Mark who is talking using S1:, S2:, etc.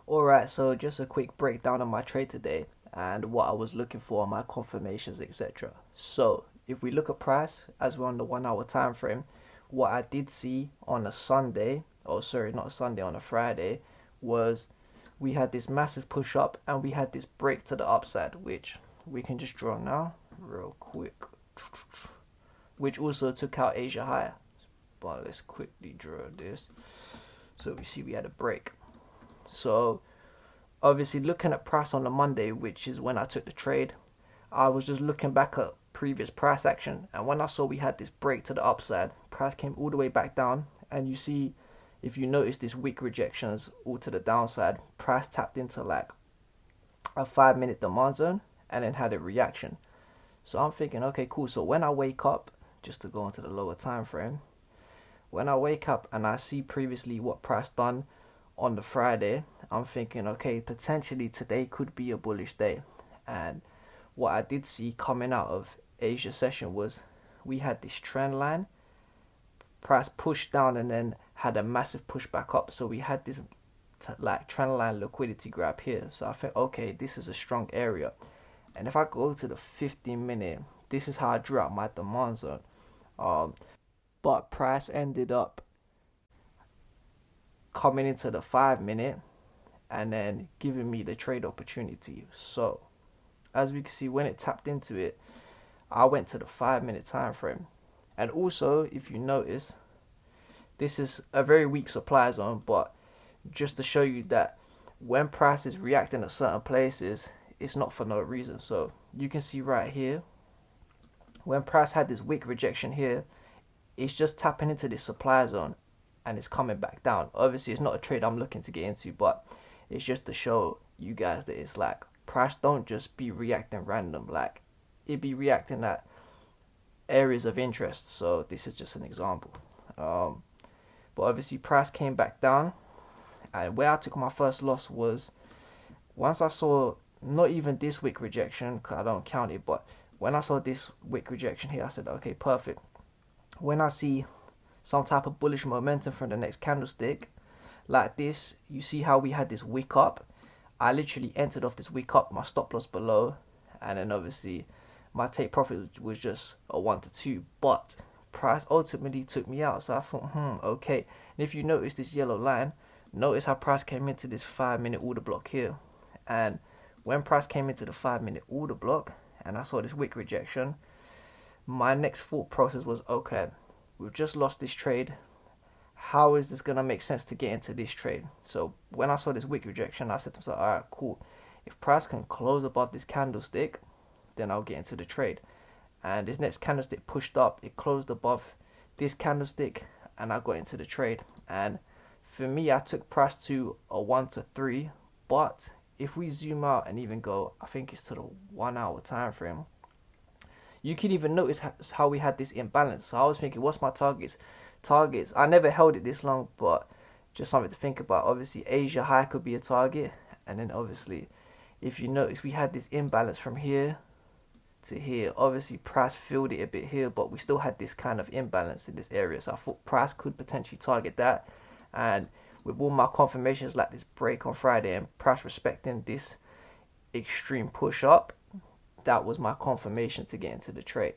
S1: Alright, so just a quick breakdown of my trade today and what I was looking for on my confirmations, etc. So, if we look at price as we're on the 1 hour time frame, what I did see on a Sunday, oh sorry, not a Sunday, on a Friday, was we had this massive push up and we had this break to the upside, which we can just draw now, real quick, which also took out Asia higher. But let's quickly draw this. So we see we had a break. So obviously looking at price on the Monday, which is when I took the trade, I was just looking back at previous price action, and when I saw we had this break to the upside, price came all the way back down, and you see, if you notice this weak rejections all to the downside, price tapped into like a 5 minute demand zone and then had a reaction. So I'm thinking, okay, cool. So when I wake up, just to go into the lower time frame, when I wake up and I see previously what price done on the Friday, I'm thinking, okay, potentially today could be a bullish day. And what I did see coming out of Asia session was we had this trend line, price pushed down and then had a massive push back up. So we had this like trend line liquidity grab here. So I think, okay, this is a strong area. And if I go to the 15 minute, this is how I drew out my demand zone. Um, but price ended up coming into the 5 minute and then giving me the trade opportunity. So as we can see, when it tapped into it, I went to the 5 minute time frame. And also, if you notice, this is a very weak supply zone, but just to show you that when price is reacting at certain places, it's not for no reason. So you can see right here, when price had this weak rejection here, it's just tapping into this supply zone and it's coming back down. Obviously, it's not a trade I'm looking to get into, but it's just to show you guys that it's like price don't just be reacting random. Like it be reacting at areas of interest. So this is just an example. But obviously, price came back down, and where I took my first loss was once I saw not even this wick rejection, cause I don't count it, but when I saw this wick rejection here, I said, okay, perfect. When I see some type of bullish momentum from the next candlestick, like this, you see how we had this wick up. I literally entered off this wick up, my stop loss below, and then obviously my take profit was just a 1 to 2, but price ultimately took me out. So I thought, okay. And if you notice this yellow line, notice how price came into this 5 minute order block here. And when price came into the 5 minute order block and I saw this wick rejection, my next thought process was, okay, we've just lost this trade. How is this gonna make sense to get into this trade? So when I saw this wick rejection, I said to myself, all right, cool. If price can close above this candlestick, then I'll get into the trade. And this next candlestick pushed up, it closed above this candlestick, and I got into the trade. And for me, I took price to a 1 to 3, but if we zoom out and even go, I think it's to the 1 hour time frame, you can even notice how we had this imbalance. So I was thinking, what's my targets? I never held it this long, but just something to think about. Obviously, Asia high could be a target, and then obviously, if you notice, we had this imbalance from here to here. Obviously, price filled it a bit here, but we still had this kind of imbalance in this area. So I thought price could potentially target that, and with all my confirmations like this break on Friday and price respecting this extreme push up, that was my confirmation to get into the trade.